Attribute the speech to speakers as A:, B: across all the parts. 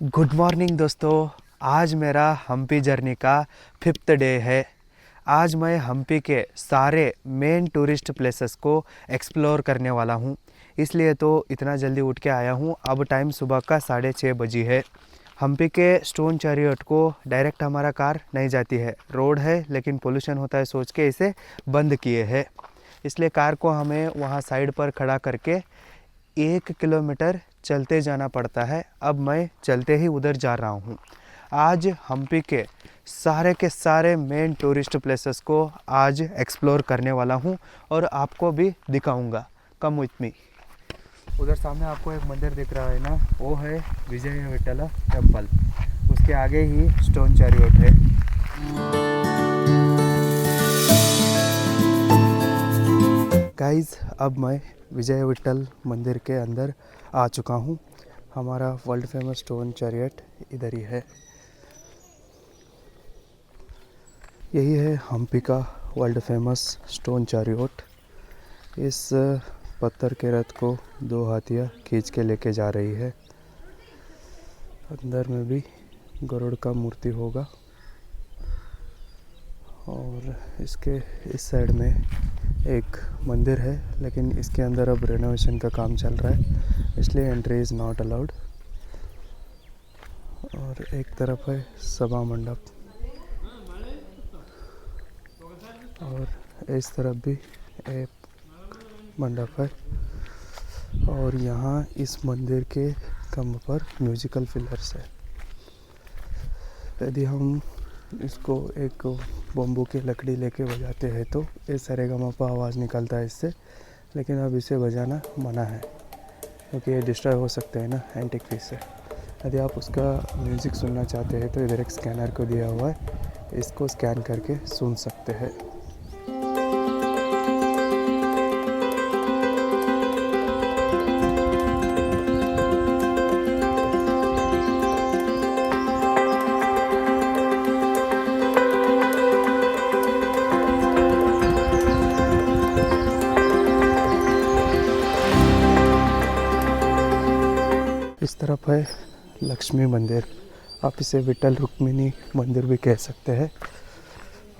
A: Good morning दोस्तों। आज मेरा हम्पी जर्नी का 5th डे है। आज मैं हम्पी के सारे मेन टूरिस्ट प्लेसेस को एक्सप्लोर करने वाला हूँ, इसलिए तो इतना जल्दी उठ के आया हूँ। अब टाइम सुबह का 6:30 बजे है। हम्पी के स्टोन चैरियट को डायरेक्ट हमारा कार नहीं जाती है। रोड है लेकिन पोल्यूशन होता है सोच के इसे बंद किए हैं, इसलिए कार को हमें वहाँ साइड पर खड़ा करके 1 किलोमीटर चलते जाना पड़ता है। अब मैं चलते ही उधर जा रहा हूँ। आज हम्पी के सारे मेन टूरिस्ट प्लेसेस को आज एक्सप्लोर करने वाला हूँ और आपको भी दिखाऊंगा। Come with me. उधर सामने आपको एक मंदिर दिख रहा है ना, वो है विजय विठला टेम्पल। उसके आगे ही स्टोन चैरियट है। गाइस, अब मैं विजय विठल मंदिर के अंदर आ चुका हूँ। हमारा वर्ल्ड फेमस स्टोन चैरियट इधर ही है। यही है हम्पी का वर्ल्ड फेमस स्टोन चैरियट। इस पत्थर के रथ को 2 हाथियाँ खींच के लेके जा रही है। अंदर में भी गरुड़ का मूर्ति होगा और इसके इस साइड में एक मंदिर है, लेकिन इसके अंदर अब रेनोवेशन का काम चल रहा है, इसलिए एंट्री इज़ नॉट अलाउड। और एक तरफ है सभा मंडप और इस तरफ भी एक मंडप है। और यहाँ इस मंदिर के खम्भ पर म्यूजिकल पिलर्स है। यदि हम इसको एक बम्बू की लकड़ी लेके बजाते हैं तो इस सरेगमपा आवाज़ निकलता है इससे, लेकिन अब इसे बजाना मना है क्योंकि ये डिस्ट्रॉय हो सकते हैं ना एंटिक पीस से। यदि आप उसका म्यूज़िक सुनना चाहते हैं तो इधर एक स्कैनर को दिया हुआ है, इसको स्कैन करके सुन सकते हैं। इस तरफ है लक्ष्मी मंदिर, आप इसे विठल रुक्मिणी मंदिर भी कह सकते हैं।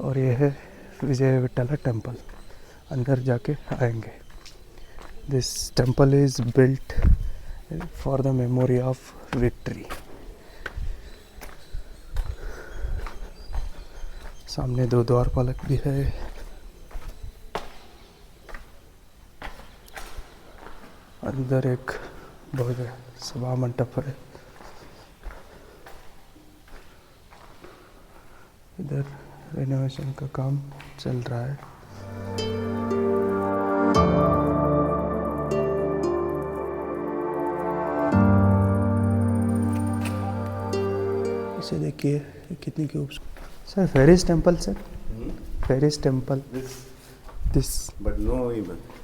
A: और ये है विजय विठला टेम्पल। अंदर जाके आएंगे। This temple is built for the memory of victory. सामने 2 द्वारपालक भी है। अंदर एक भव्य सभा मंडप है। इधर रेनोवेशन का काम चल रहा है। इसे देखिए कितनी खूबसूरत। सर फेरिस टेम्पल सर, फेरिस temple. This
B: But no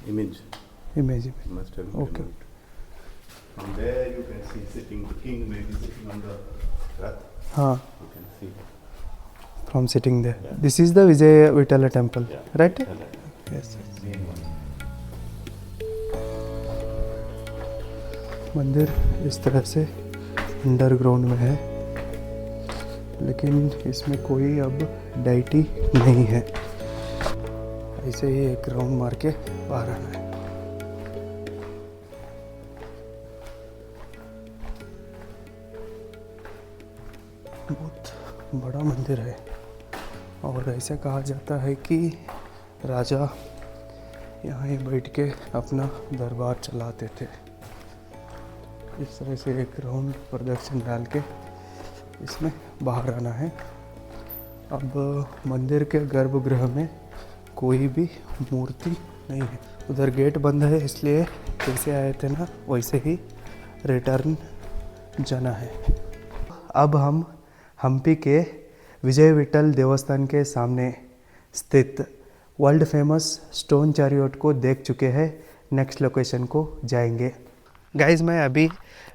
B: image.
A: Image
B: Must have
A: Okay.
B: removed. From there you can see sitting, the king may be sitting on the rath.
A: हाँ,
B: You can see.
A: From sitting there.
B: Yeah.
A: This is the Vijaya Vittala temple,
B: Yeah.
A: Right?
B: Correct.
A: Yes.
B: Main one.
A: मंदिर इस तरह से underground में है, लेकिन इसमें कोई अब डाइटी नहीं है। ऐसे ही एक राउंड मार के बाहर आना है। बहुत बड़ा मंदिर है और ऐसा कहा जाता है कि राजा यहाँ ही बैठ के अपना दरबार चलाते थे। इस तरह से एक राउंड प्रदक्षिण डाल के इसमें बाहर आना है। अब मंदिर के गर्भगृह में कोई भी मूर्ति नहीं है। उधर गेट बंद है, इसलिए जैसे आए थे ना वैसे ही रिटर्न जाना है। अब हम हम्पी के विजय विठल देवस्थान के सामने स्थित वर्ल्ड फेमस स्टोन चैरियट को देख चुके हैं। नेक्स्ट लोकेशन को जाएंगे। गाइस, मैं अभी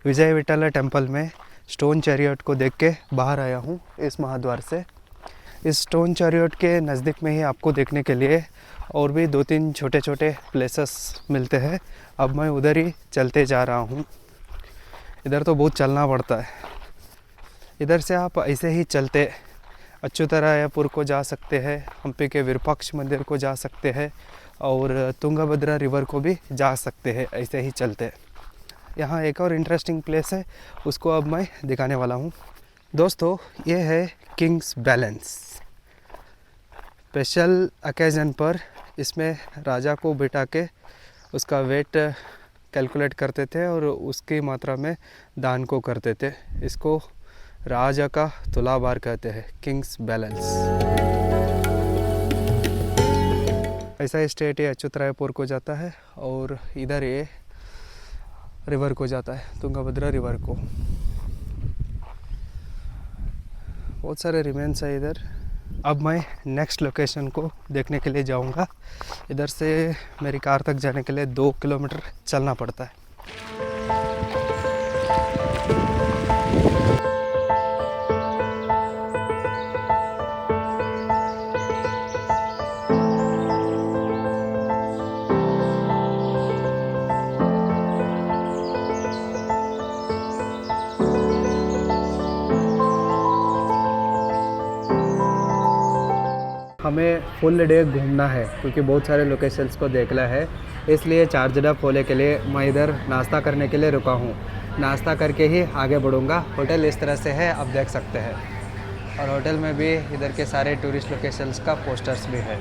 A: विजय विठला टेम्पल में स्टोन चैरियट को देख के बाहर आया हूँ इस महाद्वार से। इस स्टोन चैरियट के नज़दीक में ही आपको देखने के लिए और भी 2-3 छोटे छोटे प्लेसेस मिलते हैं। अब मैं उधर ही चलते जा रहा हूँ। इधर तो बहुत चलना पड़ता है। इधर से आप ऐसे ही चलते अच्युतरायपुर को जा सकते हैं, हम्पी के विरूपाक्ष मंदिर को जा सकते हैं और तुंगभद्रा रिवर को भी जा सकते हैं ऐसे ही चलते। यहाँ एक और इंटरेस्टिंग प्लेस है, उसको अब मैं दिखाने वाला हूँ। दोस्तों ये है किंग्स बैलेंस। स्पेशल ओकेज़न पर इसमें राजा को बिठा के उसका वेट कैलकुलेट करते थे और उसकी मात्रा में दान को करते थे। इसको राजा का तुलाभार कहते हैं, किंग्स बैलेंस। ऐसा स्टेट ये अच्युतरायपुर को जाता है और इधर ये रिवर को जाता है, तुंगभद्रा रिवर को। बहुत सारे रिमेन्स है इधर। अब मैं नेक्स्ट लोकेशन को देखने के लिए जाऊंगा। इधर से मेरी कार तक जाने के लिए 2 किलोमीटर चलना पड़ता है। हमें फुल डे घूमना है क्योंकि बहुत सारे लोकेशंस को देखना है, इसलिए चार्जड अप होने के लिए मैं इधर नाश्ता करने के लिए रुका हूँ। नाश्ता करके ही आगे बढ़ूँगा। होटल इस तरह से है, आप देख सकते हैं। और होटल में भी इधर के सारे टूरिस्ट लोकेशंस का पोस्टर्स भी है।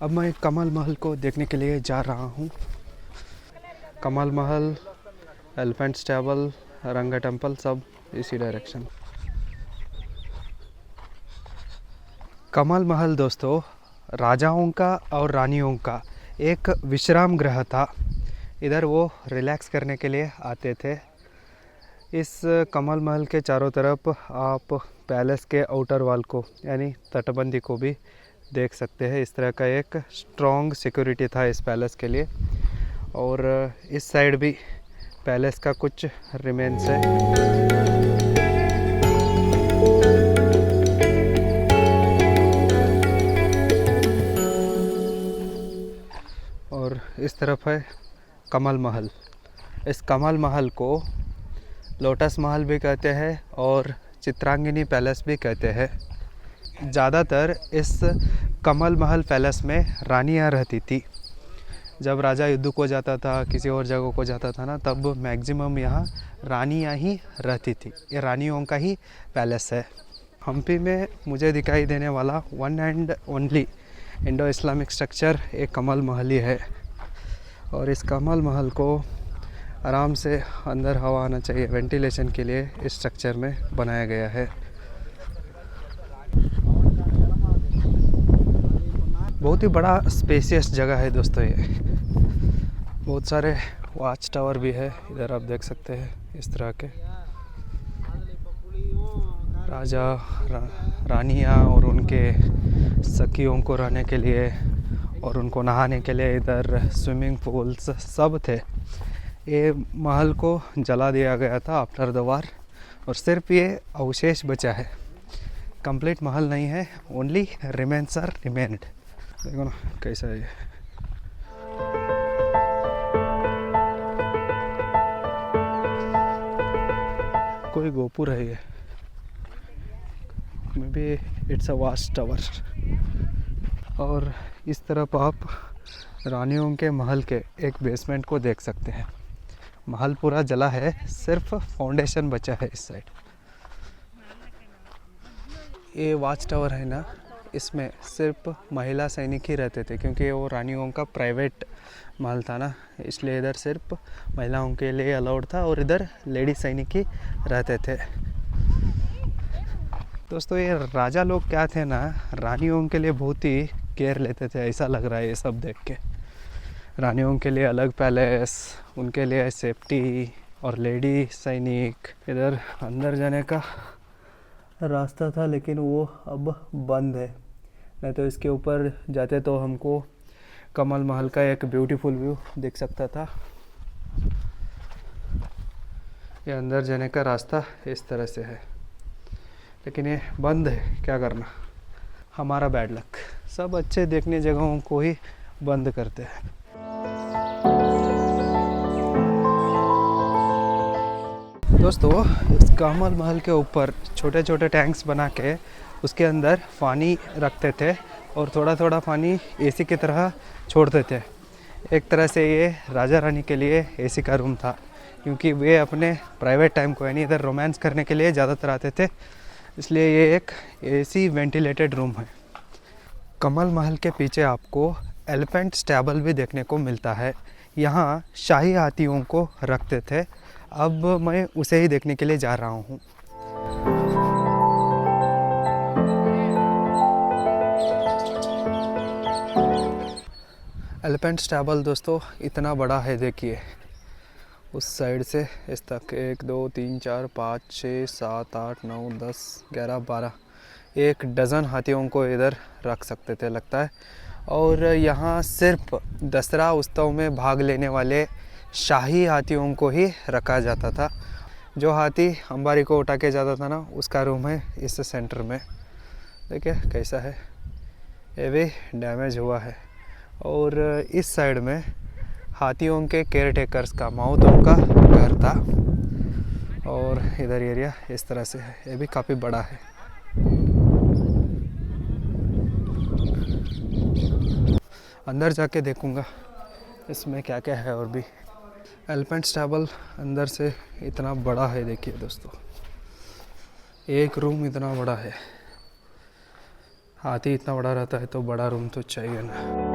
A: अब मैं कमल महल को देखने के लिए जा रहा हूँ। कमल महल, एलिफेंट स्टेबल, रंगा टेम्पल सब इसी डायरेक्शन। कमल महल दोस्तों राजाओं का और रानियों का एक विश्राम गृह था। इधर वो रिलैक्स करने के लिए आते थे। इस कमल महल के चारों तरफ आप पैलेस के आउटर वॉल को यानी तटबंदी को भी देख सकते हैं। इस तरह का एक स्ट्रॉन्ग सिक्योरिटी था इस पैलेस के लिए। और इस साइड भी पैलेस का कुछ रिमेन्स है। और इस तरफ है कमल महल। इस कमल महल को लोटस महल भी कहते हैं और चित्रांगिनी पैलेस भी कहते हैं। ज़्यादातर इस कमल महल पैलेस में रानियाँ रहती थी। जब राजा युद्ध को जाता था, किसी और जगह को जाता था ना, तब मैक्सिमम यहाँ रानियाँ ही रहती थी। ये रानियों का ही पैलेस है। हम्पी में मुझे दिखाई देने वाला one and only Indo Islamic structure एक कमल महल ही है। और इस कमल महल को आराम से अंदर हवा आना चाहिए, वेंटिलेशन के लिए इस स्ट्रक्चर में बनाया गया है। बहुत ही बड़ा स्पेसियस जगह है दोस्तों ये। बहुत सारे वॉच टावर भी है इधर, आप देख सकते हैं। इस तरह के राजा रानियाँ और उनके सखियों को रहने के लिए और उनको नहाने के लिए इधर स्विमिंग पूल्स सब थे। ये महल को जला दिया गया था आफ्टर द वार और सिर्फ ये अवशेष बचा है। कंप्लीट महल नहीं है, ओनली रिमेन्स आर रिमेन्ड। देखो ना कैसा है ये। कोई गोपुर है ये, may be it's a watch tower. और इस तरफ आप रानियों के महल के एक बेसमेंट को देख सकते हैं। महल पूरा जला है, सिर्फ फाउंडेशन बचा है इस साइड। ये वॉच टावर है ना, इसमें सिर्फ महिला सैनिक ही रहते थे क्योंकि वो रानियों का प्राइवेट महल था ना, इसलिए इधर सिर्फ महिलाओं के लिए अलाउड था और इधर लेडी सैनिक ही रहते थे। दोस्तों ये राजा लोग क्या थे ना, रानियों के लिए बहुत ही केयर लेते थे, ऐसा लग रहा है ये सब देख के। रानियों के लिए अलग पैलेस, उनके लिए सेफ्टी और लेडी सैनिक। इधर अंदर जाने का रास्ता था लेकिन वो अब बंद है, नहीं तो इसके ऊपर जाते तो हमको कमल महल का एक ब्यूटीफुल व्यू दिख सकता था। ये अंदर जाने का रास्ता इस तरह से है। लेकिन ये बंद है, क्या करना, हमारा बैड लक। सब अच्छे देखने जगहों को ही बंद करते हैं। दोस्तों, इस कमल महल के ऊपर छोटे छोटे टैंक्स बना के उसके अंदर पानी रखते थे और थोड़ा थोड़ा पानी एसी की तरह छोड़ते थे। एक तरह से ये राजा रानी के लिए एसी का रूम था, क्योंकि वे अपने प्राइवेट टाइम को यानी इधर रोमांस करने के लिए ज़्यादातर आते थे, इसलिए ये एक एसी वेंटिलेटेड रूम है। कमल महल के पीछे आपको एलिफेंट स्टैबल भी देखने को मिलता है। यहाँ शाही हाथियों को रखते थे। अब मैं उसे ही देखने के लिए जा रहा हूँ। एलिफेंट स्टैबल दोस्तों इतना बड़ा है, देखिए उस साइड से इस तक 1 2 3 4 5 6 7 8 9 10 11 12 1 डज़न हाथियों को इधर रख सकते थे लगता है। और यहाँ सिर्फ दसरा उत्सव में भाग लेने वाले शाही हाथियों को ही रखा जाता था। जो हाथी अंबारी को उठा के जाता था ना, उसका रूम है इस सेंटर में। देखिए कैसा है, ये भी डैमेज हुआ है। और इस साइड में हाथियों के केयर टेकर्स का माउतों का घर था। और इधर एरिया इस तरह से है, ये भी काफ़ी बड़ा है। अंदर जाके देखूंगा इसमें क्या क्या है। और भी एलिफेंट स्टैबल अंदर से इतना बड़ा है, देखिए दोस्तों, एक रूम इतना बड़ा है। हाथी इतना बड़ा रहता है तो बड़ा रूम तो चाहिए ना।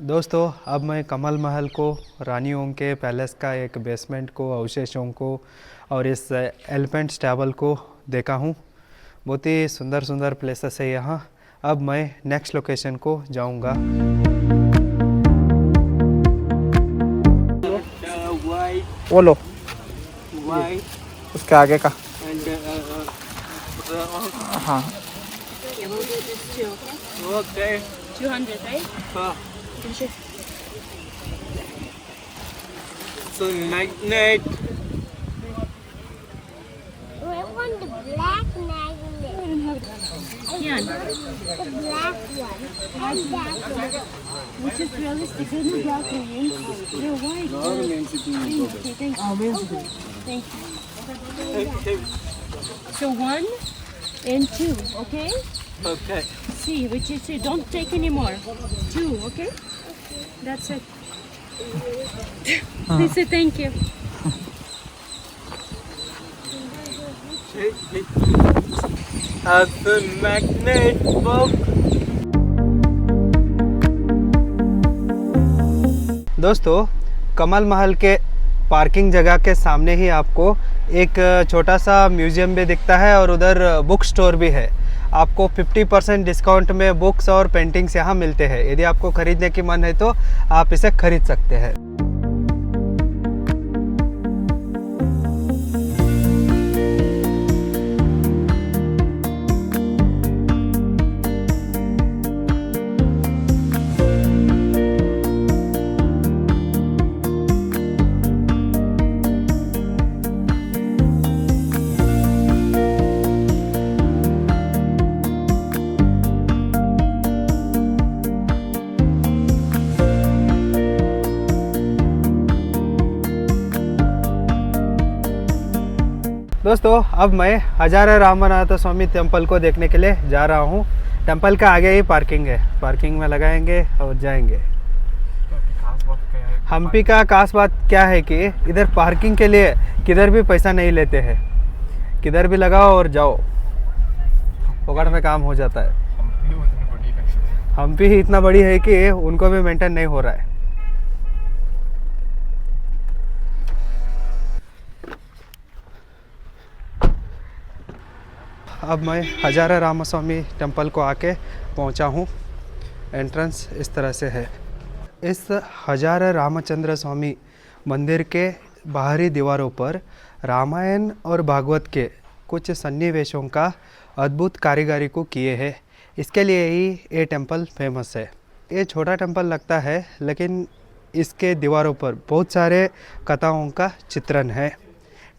A: दोस्तों, अब मैं कमल महल को, रानियों के पैलेस का एक बेसमेंट को, अवशेषों को और इस एलिफेंट स्टैबल को देखा हूँ। बहुत ही सुंदर सुंदर प्लेसेस है यहाँ। अब मैं नेक्स्ट लोकेशन को जाऊँगा। वो लो उसके आगे का। हाँ
C: Okay. 200, right?
D: हाँ,
C: Finish it.
D: so magnet.
E: I want the black magnet.
C: Yeah.
E: The black one. And that one.
C: Which is realistic. There's no black ones. They're white. Okay, thank you. So 1 and 2, okay?
D: Okay.
C: See, which is it. Don't take any more. 2, okay? That's it. Please say thank you.
D: As a magnet book.
A: दोस्तों, कमल महल के parking जगह के सामने ही आपको एक छोटा सा museum भी दिखता है और उधर बुक स्टोर भी है। आपको 50% डिस्काउंट में बुक्स और पेंटिंग्स यहाँ मिलते हैं। यदि आपको खरीदने की मन है तो आप इसे खरीद सकते हैं। दोस्तों, अब मैं हजारा रामनाथ स्वामी टेम्पल को देखने के लिए जा रहा हूँ। टेम्पल का आगे ही पार्किंग है, पार्किंग में लगाएंगे और जाएंगे। हम्पी का खास बात क्या है कि इधर पार्किंग के लिए किधर भी पैसा नहीं लेते हैं, किधर भी लगाओ और जाओ, फोकट में काम हो जाता है। हम्पी ही इतना बड़ी है कि उनको भी मेंटेन नहीं हो रहा है। अब मैं हजारा रामस्वामी टेम्पल को आके पहुंचा हूं। एंट्रेंस इस तरह से है। इस हजारा रामचंद्र स्वामी मंदिर के बाहरी दीवारों पर रामायण और भागवत के कुछ सन्निवेशों का अद्भुत कारीगरी को किए हैं। इसके लिए ही ये टेम्पल फेमस है। ये छोटा टेम्पल लगता है, लेकिन इसके दीवारों पर बहुत सारे कथाओं का चित्रण है।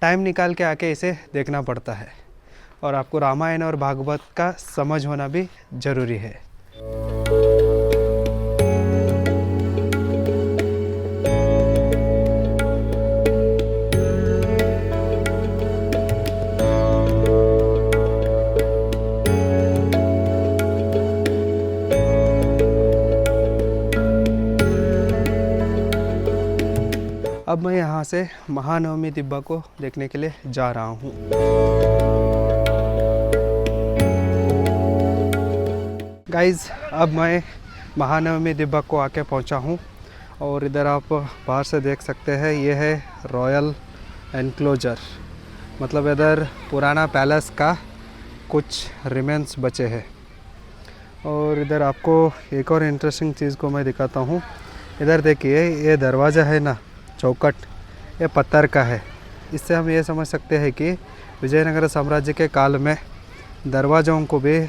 A: टाइम निकाल के आके इसे देखना पड़ता है और आपको रामायण और भागवत का समझ होना भी ज़रूरी है। अब मैं यहाँ से महानवमी दिब्बा को देखने के लिए जा रहा हूँ। गाइज़, अब मैं महानवमी दिब्बा को आके पहुँचा हूँ और इधर आप बाहर से देख सकते हैं, ये है रॉयल एनक्लोजर। मतलब इधर पुराना पैलेस का कुछ रिमेन्स बचे हैं। और इधर आपको एक और इंटरेस्टिंग चीज़ को मैं दिखाता हूँ। इधर देखिए, ये दरवाज़ा है ना, चौखट, ये पत्थर का है। इससे हम ये समझ सकते हैं कि विजयनगर साम्राज्य के काल में दरवाज़ों को भी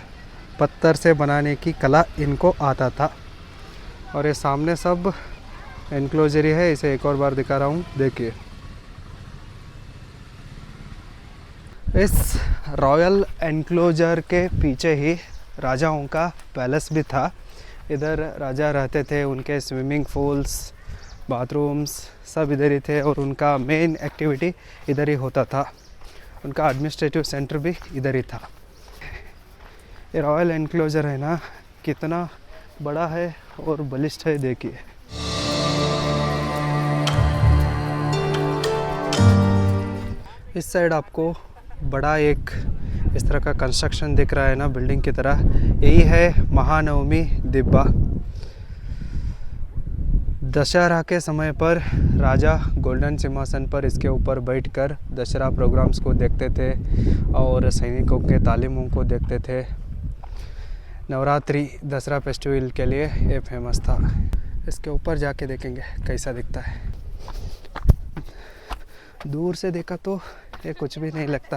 A: पत्थर से बनाने की कला इनको आता था। और ये सामने सब एनक्लोजर ही है। इसे एक और बार दिखा रहा हूँ, देखिए। इस रॉयल एनक्लोजर के पीछे ही राजाओं का पैलेस भी था। इधर राजा रहते थे, उनके स्विमिंग पूल्स, बाथरूम्स सब इधर ही थे और उनका मेन एक्टिविटी इधर ही होता था। उनका एडमिनिस्ट्रेटिव सेंटर भी इधर ही था। ये रॉयल एनक्लोजर है ना, कितना बड़ा है और बलिष्ठ है, देखिए। इस साइड आपको बड़ा एक इस तरह का कंस्ट्रक्शन दिख रहा है ना, बिल्डिंग की तरह। यही है महानवमी दिब्बा। दशहरा के समय पर राजा गोल्डन सिंहासन पर इसके ऊपर बैठकर दशहरा प्रोग्राम्स को देखते थे और सैनिकों के तालीमों को देखते थे। नवरात्रि दशहरा फेस्टिवल के लिए ये फेमस था। इसके ऊपर जाके देखेंगे कैसा दिखता है। दूर से देखा तो ये कुछ भी नहीं लगता,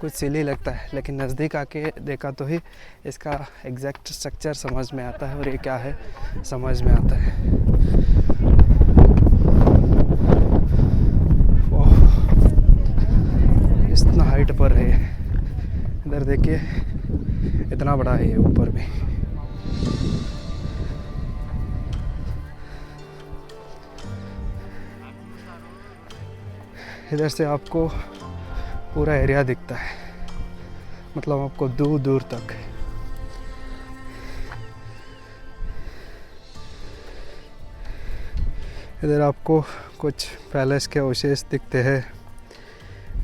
A: कुछ सिली लगता है, लेकिन नज़दीक आके देखा तो ही इसका एग्जैक्ट स्ट्रक्चर समझ में आता है और ये क्या है समझ में आता है। इतना हाइट पर है, इधर देखिए, इतना बड़ा है ये ऊपर भी। इधर से आपको पूरा एरिया दिखता है, मतलब आपको दूर दूर तक। इधर आपको कुछ पैलेस के अवशेष दिखते हैं।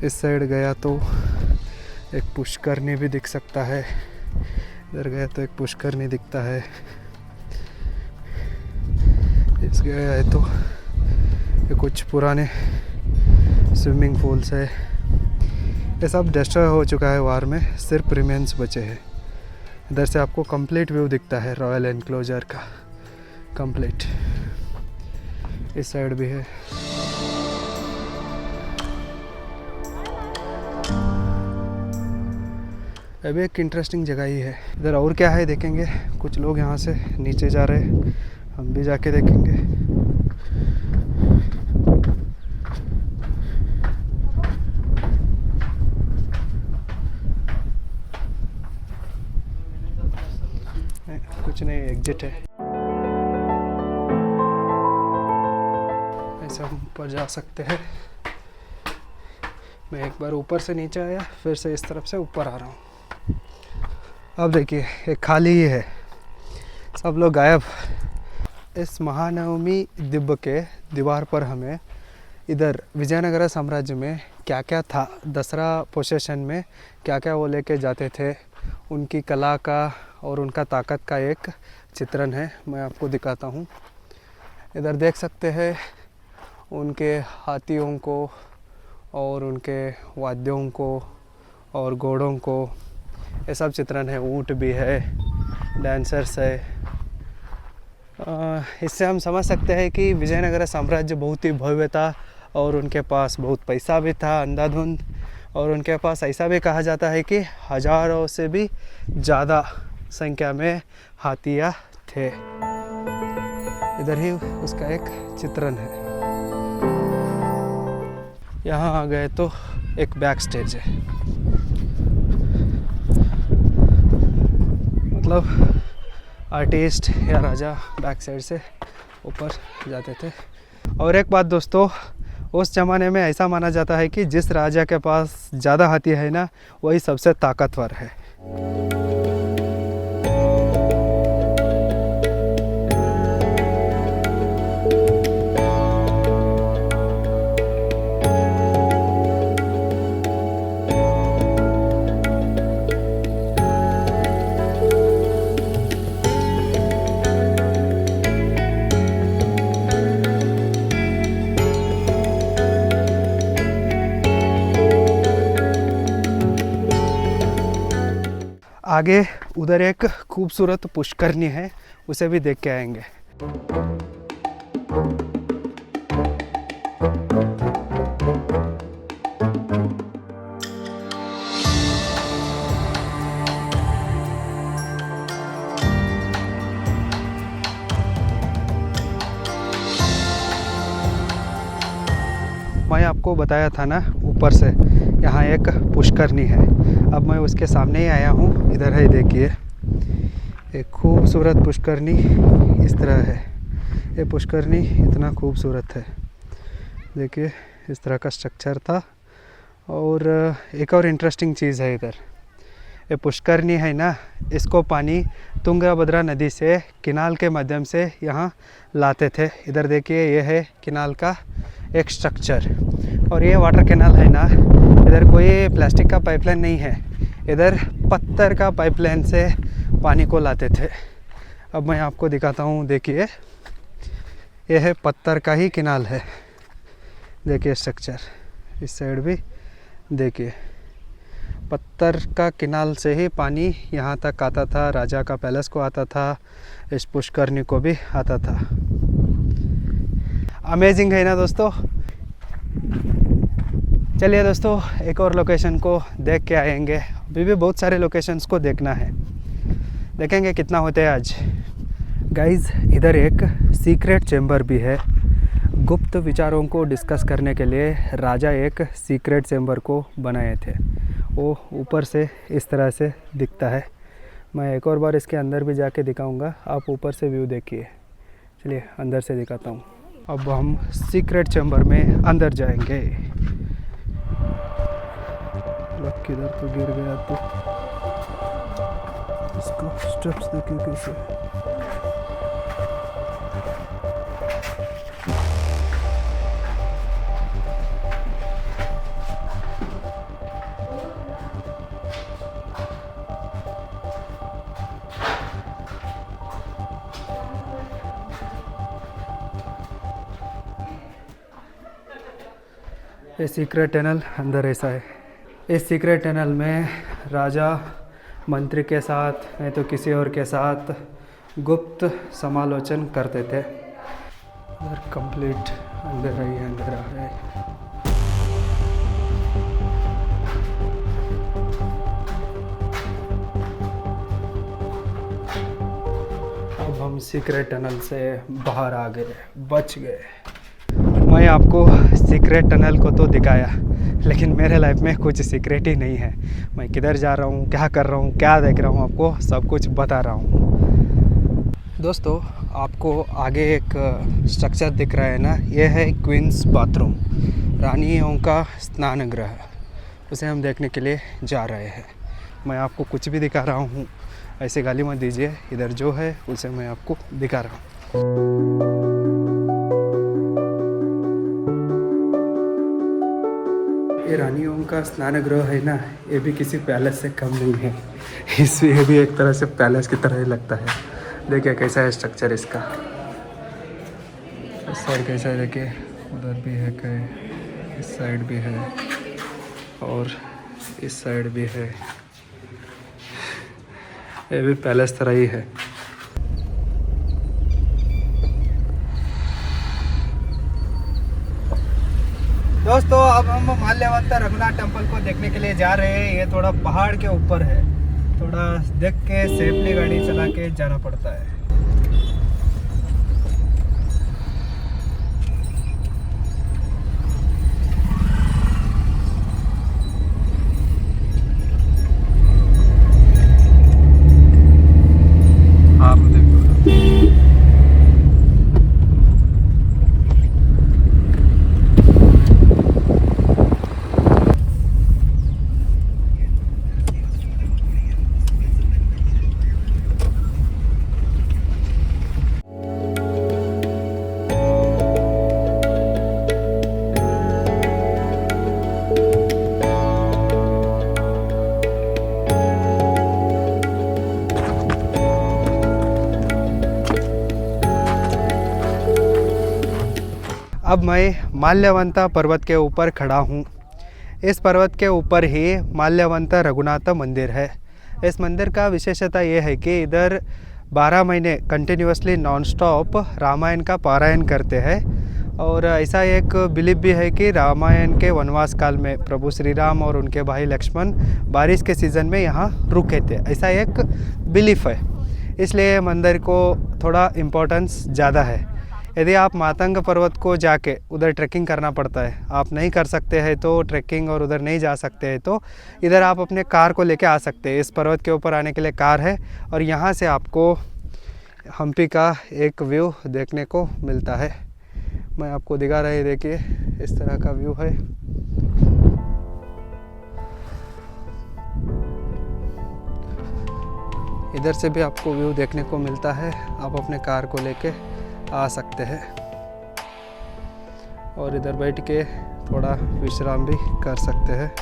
A: इस साइड गया तो एक पुष्करनी भी दिख सकता है। इधर गया तो एक पुष्करनी दिखता है। इस गया है तो ये कुछ पुराने स्विमिंग पूल्स है। ये सब डिस्ट्रॉय हो चुका है वार में, सिर्फ रिमेन्स बचे हैं। इधर से आपको कंप्लीट व्यू दिखता है रॉयल एनक्लोजर का, कंप्लीट। इस साइड भी है। अभी एक इंटरेस्टिंग जगह ही है। इधर और क्या है देखेंगे। कुछ लोग यहाँ से नीचे जा रहे हैं, हम भी जाके देखेंगे। कुछ नहीं, एग्जिट है। ऐसे हम ऊपर जा सकते हैं। मैं एक बार ऊपर से नीचे आया, फिर से इस तरफ से ऊपर आ रहा हूँ। अब देखिए, एक खाली ही है, सब लोग गायब। इस महानवमी दिब्ब के दीवार पर हमें इधर विजयनगर साम्राज्य में क्या क्या था, दसरा पोसेशन में क्या क्या वो लेके जाते थे, उनकी कला का और उनका ताकत का एक चित्रण है। मैं आपको दिखाता हूँ। इधर देख सकते हैं उनके हाथियों को और उनके वाद्यों को और घोड़ों को, ये सब चित्रण है। ऊँट भी है, डांसर्स है। इससे हम समझ सकते हैं कि विजयनगर साम्राज्य बहुत ही भव्य था और उनके पास बहुत पैसा भी था, अंधाधुंध। और उनके पास ऐसा भी कहा जाता है कि हज़ारों से भी ज़्यादा संख्या में हाथियाँ थे। इधर ही उसका एक चित्रण है। यहाँ आ गए तो एक बैक स्टेज है, मतलब आर्टिस्ट या राजा बैक साइड से ऊपर जाते थे। और एक बात दोस्तों, उस ज़माने में ऐसा माना जाता है कि जिस राजा के पास ज़्यादा हाथी है ना, वही सबसे ताकतवर है। आगे उधर एक खूबसूरत पुष्करनी है, उसे भी देख के आएंगे। मैं आपको बताया था ना ऊपर से यहाँ एक पुष्करनी है। अब मैं उसके सामने ही आया हूँ। इधर है, देखिए एक खूबसूरत पुष्करनी इस तरह है। ये पुष्करनी इतना खूबसूरत है, देखिए इस तरह का स्ट्रक्चर था। और एक और इंटरेस्टिंग चीज़ है, इधर ये पुष्करनी है ना, इसको पानी तुंगभद्रा नदी से किनाल के माध्यम से यहाँ लाते थे। इधर देखिए ये है किनाल का एक स्ट्रक्चर। और ये वाटर कैनाल है ना, इधर कोई प्लास्टिक का पाइपलाइन नहीं है, इधर पत्थर का पाइपलाइन से पानी को लाते थे। अब मैं आपको दिखाता हूँ, देखिए यह है पत्थर का ही किनाल है। देखिए स्ट्रक्चर, इस साइड भी देखिए पत्थर का किनाल से ही पानी यहाँ तक आता था, राजा का पैलेस को आता था, इस पुष्करनी को भी आता था। अमेजिंग है ना दोस्तों। चलिए दोस्तों, एक और लोकेशन को देख के आएंगे। अभी भी बहुत सारे लोकेशंस को देखना है, देखेंगे कितना होते हैं आज। गाइस, इधर एक सीक्रेट चैम्बर भी है। गुप्त विचारों को डिस्कस करने के लिए राजा एक सीक्रेट चैम्बर को बनाए थे। वो ऊपर से इस तरह से दिखता है। मैं एक और बार इसके अंदर भी जाके दिखाऊंगा, आप ऊपर से व्यू देखिए। चलिए अंदर से दिखाता हूँ। अब हम सीक्रेट चैम्बर में अंदर जाएंगे। लग किधर तो गिर गया, तो इसको स्टेप्स देखिए कैसे। ये सीक्रेट टनल अंदर ऐसा है। इस सीक्रेट टनल में राजा मंत्री के साथ नहीं तो किसी और के साथ गुप्त समालोचन करते थे। इधर कंप्लीट अंधेरा ही अंधेरा है। अब हम सीक्रेट टनल से बाहर आ गए, बच गए। मैं आपको सीक्रेट टनल को तो दिखाया, लेकिन मेरे लाइफ में कुछ सीक्रेट ही नहीं है। मैं किधर जा रहा हूँ, क्या कर रहा हूँ, क्या देख रहा हूँ, आपको सब कुछ बता रहा हूँ। दोस्तों, आपको आगे एक स्ट्रक्चर दिख रहा है ना, ये है क्वींस बाथरूम, रानियों का स्नान गृह। उसे हम देखने के लिए जा रहे हैं। मैं आपको कुछ भी दिखा रहा हूँ, ऐसे गाली मत दीजिए। इधर जो है उसे मैं आपको दिखा रहा हूँ। ये रानियों का स्नान गृह है ना, ये भी किसी पैलेस से कम नहीं है। ये भी एक तरह से पैलेस की तरह ही लगता है। देखिए कैसा है स्ट्रक्चर इसका। इस साइड कैसा है देखिए, उधर भी है कहीं, इस साइड भी है और इस साइड भी है। ये भी पैलेस तरह ही है। दोस्तों, अब हम माल्यवंता रघुनाथ टेम्पल को देखने के लिए जा रहे हैं। ये थोड़ा पहाड़ के ऊपर है, थोड़ा देख के सेफली गाड़ी चला के जाना पड़ता है। अब मैं माल्यवंता पर्वत के ऊपर खड़ा हूँ। इस पर्वत के ऊपर ही माल्यवंता रघुनाथ मंदिर है। इस मंदिर का विशेषता ये है कि इधर 12 महीने कंटिन्यूसली नॉन स्टॉप रामायण का पारायण करते हैं। और ऐसा एक बिलीव भी है कि रामायण के वनवास काल में प्रभु श्री राम और उनके भाई लक्ष्मण बारिश के सीज़न में यहाँ रुके थे, ऐसा एक बिलीफ है। इसलिए मंदिर को थोड़ा इम्पोर्टेंस ज़्यादा है। यदि आप मातंग पर्वत को जाके उधर ट्रैकिंग करना पड़ता है, आप नहीं कर सकते हैं तो ट्रैकिंग और उधर नहीं जा सकते हैं तो इधर आप अपने कार को लेके आ सकते हैं। इस पर्वत के ऊपर आने के लिए कार है और यहाँ से आपको हम्पी का एक व्यू देखने को मिलता है। मैं आपको दिखा रहा है, देखिए इस तरह का व्यू है। इधर से भी आपको व्यू देखने को मिलता है। आप अपने कार को लेके आ सकते हैं और इधर बैठ के थोड़ा विश्राम भी कर सकते हैं।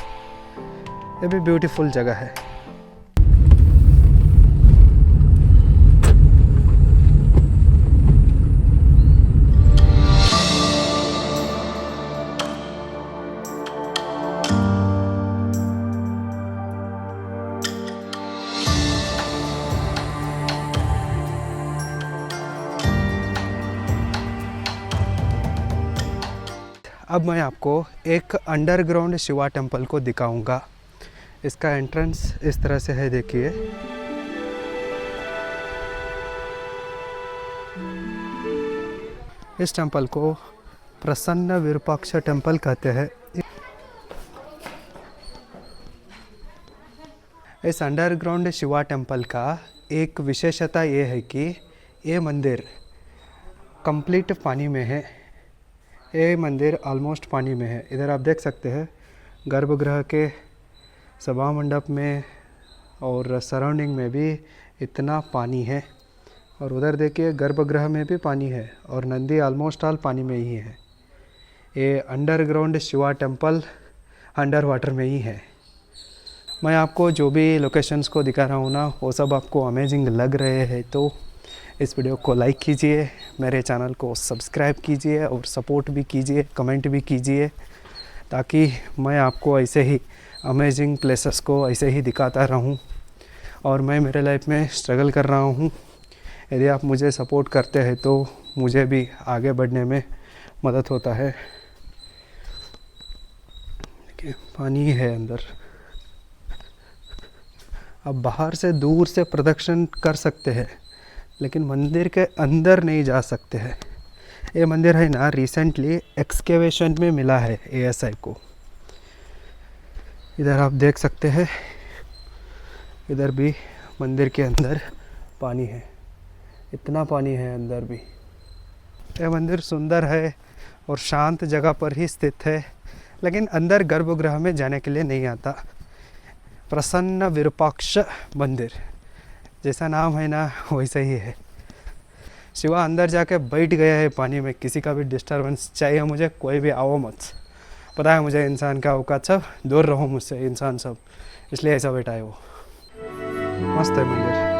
A: ये भी ब्यूटीफुल जगह है। अब मैं आपको एक अंडरग्राउंड शिवा टेम्पल को दिखाऊंगा। इसका एंट्रेंस इस तरह से है, देखिए। इस टेम्पल को प्रसन्न विरूपाक्ष टेम्पल कहते हैं। इस अंडरग्राउंड शिवा टेम्पल का एक विशेषता ये है कि ये मंदिर कंप्लीट पानी में है। ये मंदिर ऑलमोस्ट पानी में है। इधर आप देख सकते हैं गर्भगृह के सभा मंडप में और सराउंडिंग में भी इतना पानी है। और उधर देखिए गर्भगृह में भी पानी है और नंदी ऑलमोस्ट ऑल पानी में ही है। ये underground Shiva temple under water में ही है। मैं आपको जो भी लोकेशंस को दिखा रहा हूँ ना, वो सब आपको अमेजिंग लग रहे हैं तो इस वीडियो को लाइक कीजिए, मेरे चैनल को सब्सक्राइब कीजिए और सपोर्ट भी कीजिए, कमेंट भी कीजिए, ताकि मैं आपको ऐसे ही अमेजिंग प्लेसेस को ऐसे ही दिखाता रहूं। और मैं मेरे लाइफ में स्ट्रगल कर रहा हूं। यदि आप मुझे सपोर्ट करते हैं तो मुझे भी आगे बढ़ने में मदद होता है। देखिए पानी है अंदर। आप बाहर से दूर से प्रदक्षिण कर सकते हैं लेकिन मंदिर के अंदर नहीं जा सकते हैं। ये मंदिर है ना, रिसेंटली एक्सकेवेशन में मिला है ASI को। इधर आप देख सकते हैं, इधर भी मंदिर के अंदर पानी है। इतना पानी है अंदर भी। यह मंदिर सुंदर है और शांत जगह पर ही स्थित है, लेकिन अंदर गर्भगृह में जाने के लिए नहीं आता। प्रसन्न विरूपाक्ष मंदिर, जैसा नाम है ना वैसा ही है। शिवा अंदर जाके बैठ गया है पानी में। किसी का भी डिस्टर्बेंस चाहिए मुझे, कोई भी आओ मत। पता है मुझे इंसान का औकात, सब दूर रहो मुझसे इंसान सब, इसलिए ऐसा बैठा है वो। मस्त है मंदिर।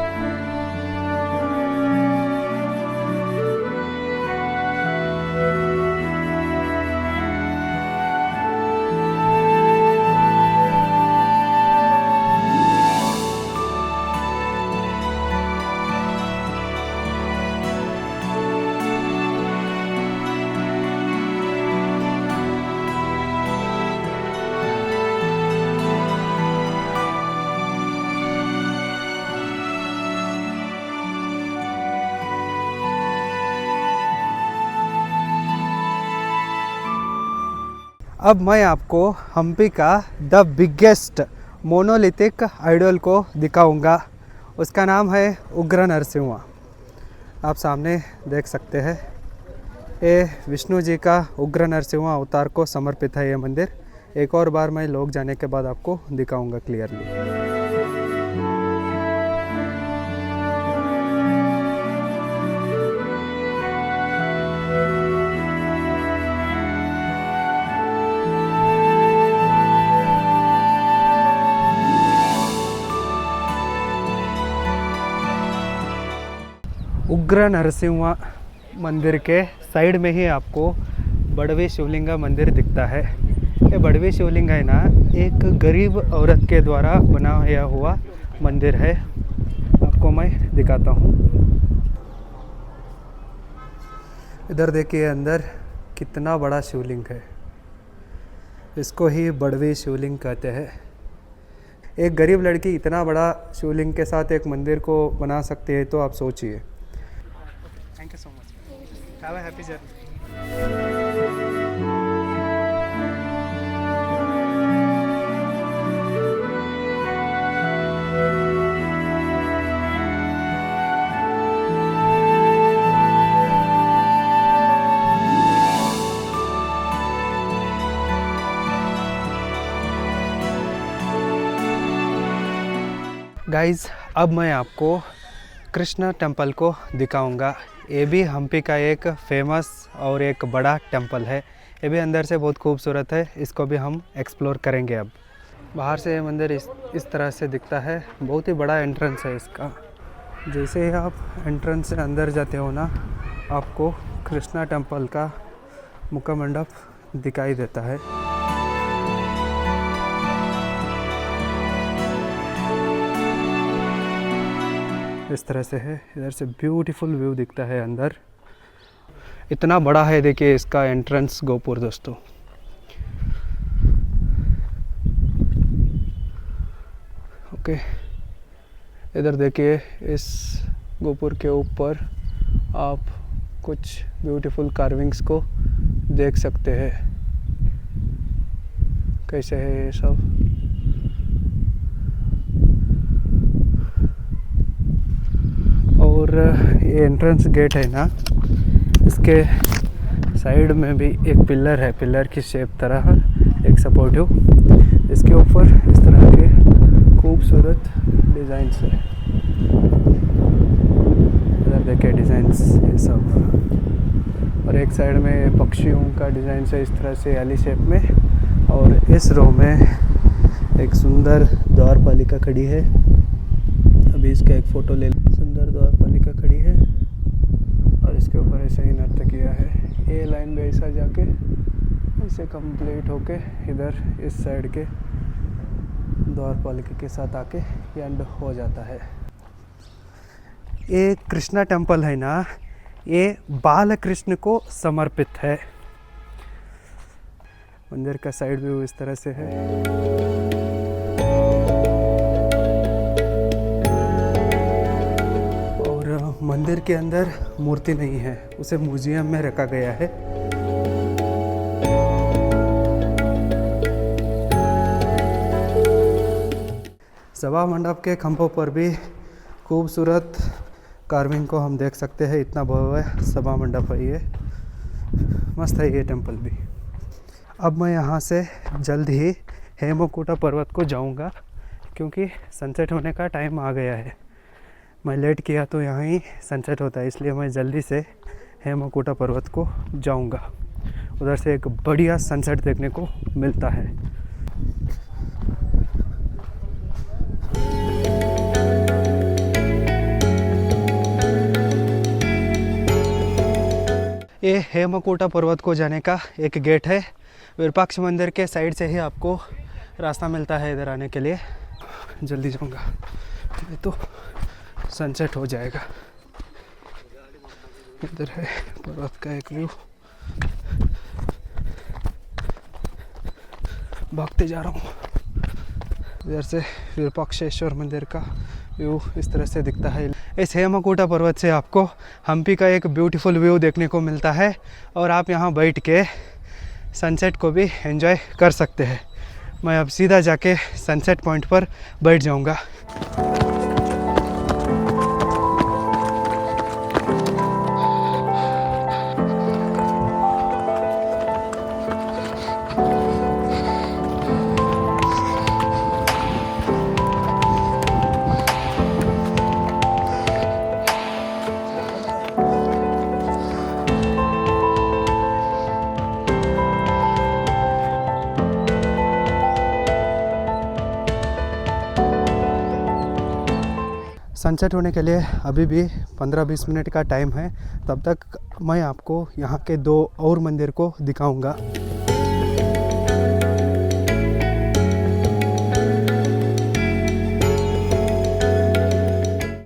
A: अब मैं आपको हम्पी का द बिगेस्ट मोनोलिथिक आइडल को दिखाऊंगा। उसका नाम है उग्र नरसिंहा। आप सामने देख सकते हैं, ये विष्णु जी का उग्र नरसिंहा अवतार को समर्पित है ये मंदिर। एक और बार मैं लोग जाने के बाद आपको दिखाऊंगा क्लियरली। उग्र नरसिंहा मंदिर के साइड में ही आपको बड़वी शिवलिंग का मंदिर दिखता है। ये बड़वी शिवलिंग है ना, एक गरीब औरत के द्वारा बनाया हुआ मंदिर है। आपको मैं दिखाता हूँ। इधर देखिए अंदर कितना बड़ा शिवलिंग है। इसको ही बड़वी शिवलिंग कहते हैं। एक गरीब लड़की इतना बड़ा शिवलिंग के साथ एक मंदिर को बना सकती है, तो आप सोचिए। Thank you so much. Have a happy journey. Guys, अब मैं आपको कृष्णा टेम्पल को दिखाऊंगा। ये भी हम्पी का एक फेमस और एक बड़ा टेम्पल है। ये भी अंदर से बहुत खूबसूरत है। इसको भी हम एक्सप्लोर करेंगे। अब बाहर से ये मंदिर इस तरह से दिखता है। बहुत ही बड़ा एंट्रेंस है इसका। जैसे ही आप एंट्रेंस से अंदर जाते हो ना, आपको कृष्णा टेम्पल का मुख्य मंडप दिखाई देता है। इस तरह से है। इधर से ब्यूटीफुल व्यू दिखता है अंदर। इतना बड़ा है, देखिए इसका एंट्रेंस गोपुर दोस्तों। ओके, इधर देखिए इस गोपुर के ऊपर आप कुछ ब्यूटीफुल कार्विंग्स को देख सकते हैं। कैसे है ये सब। और ये एंट्रेंस गेट है ना, इसके साइड में भी एक पिलर है, पिलर की शेप तरह एक सपोर्टिव। इसके ऊपर इस तरह के खूबसूरत डिज़ाइंस है। इधर देखिए डिज़ाइंस ये सब। और एक साइड में पक्षियों का डिज़ाइन है इस तरह से एली शेप में। और इस रो में एक सुंदर द्वारपालिका खड़ी है। अभी इसका एक फ़ोटो ले लें। सुंदर द्वारपालिका खड़ी है और इसके ऊपर ऐसे ही नृत्य किया है। ये लाइन में ऐसा जाके ऐसे कंप्लीट होके इधर इस साइड के द्वारपालिका के साथ आके एंड हो जाता है। ये कृष्णा टेम्पल है ना, ये बाल कृष्ण को समर्पित है। मंदिर का साइड व्यू इस तरह से है। मंदिर के अंदर मूर्ति नहीं है, उसे म्यूजियम में रखा गया है। सभा मंडप के खंभों पर भी खूबसूरत कार्विंग को हम देख सकते हैं। इतना भव्य सभा मंडप है ये। मस्त है ये टेम्पल भी। अब मैं यहाँ से जल्द ही हेमकूटा पर्वत को जाऊँगा, क्योंकि सनसेट होने का टाइम आ गया है। मैं लेट किया तो यहाँ ही सनसेट होता है, इसलिए मैं जल्दी से हेमकूटा पर्वत को जाऊँगा। उधर से एक बढ़िया सनसेट देखने को मिलता है। ये हेमकूटा पर्वत को जाने का एक गेट है। विरूपाक्ष मंदिर के साइड से ही आपको रास्ता मिलता है इधर आने के लिए। जल्दी जाऊँगा, नहीं तो सनसेट हो जाएगा। इधर है पर्वत का एक व्यू। भागते जा रहा हूँ। इधर से विरूपाक्षेश्वर मंदिर का व्यू इस तरह से दिखता है। इस हेमकूटा पर्वत से आपको हम्पी का एक ब्यूटीफुल व्यू देखने को मिलता है और आप यहाँ बैठ के सनसेट को भी एंजॉय कर सकते हैं। मैं अब सीधा जाके सनसेट पॉइंट पर बैठ जाऊँगा। सनसेट होने के लिए अभी भी 15-20 मिनट का टाइम है। तब तक मैं आपको यहाँ के 2 और मंदिर को दिखाऊंगा।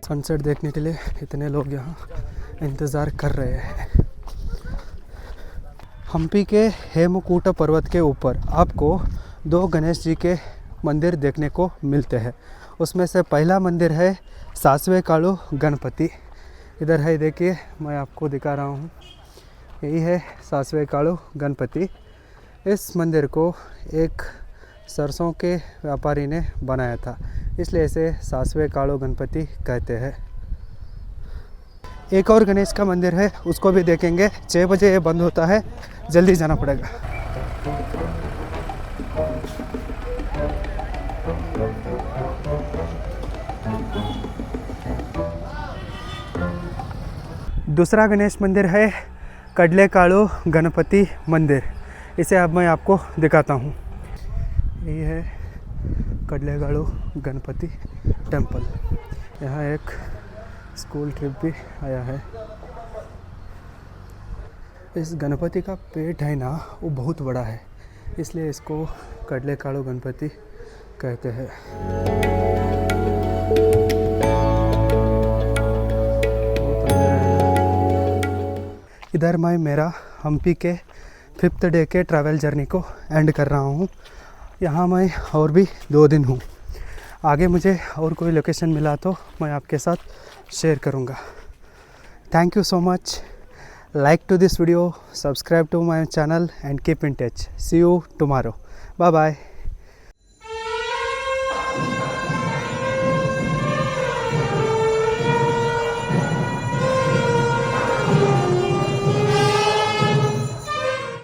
A: सनसेट देखने के लिए इतने लोग यहाँ इंतज़ार कर रहे हैं। हम्पी के हेमकूट पर्वत के ऊपर आपको 2 गणेश जी के मंदिर देखने को मिलते हैं। उसमें से पहला मंदिर है सासवे कालू गणपति। इधर है, देखिए मैं आपको दिखा रहा हूँ, यही है सासवे कालू गणपति। इस मंदिर को एक सरसों के व्यापारी ने बनाया था, इसलिए इसे सासवे कालू गणपति कहते हैं। एक और गणेश का मंदिर है, उसको भी देखेंगे। 6 बजे ये बंद होता है, जल्दी जाना पड़ेगा। दूसरा गणेश मंदिर है कडले कालू गणपति मंदिर। इसे अब मैं आपको दिखाता हूँ। ये है कडले कालू गणपति टेम्पल। यहाँ एक स्कूल ट्रिप भी आया है। इस गणपति का पेट है ना, वो बहुत बड़ा है, इसलिए इसको कडले कालू गणपति कहते हैं। इधर मैं मेरा हम्पी के 5th डे के ट्रैवल जर्नी को एंड कर रहा हूँ। यहाँ मैं और भी 2 दिन हूँ। आगे मुझे और कोई लोकेशन मिला तो मैं आपके साथ शेयर करूँगा। Thank you so much. Like to this video, subscribe to my channel and keep in touch. See you tomorrow. Bye bye.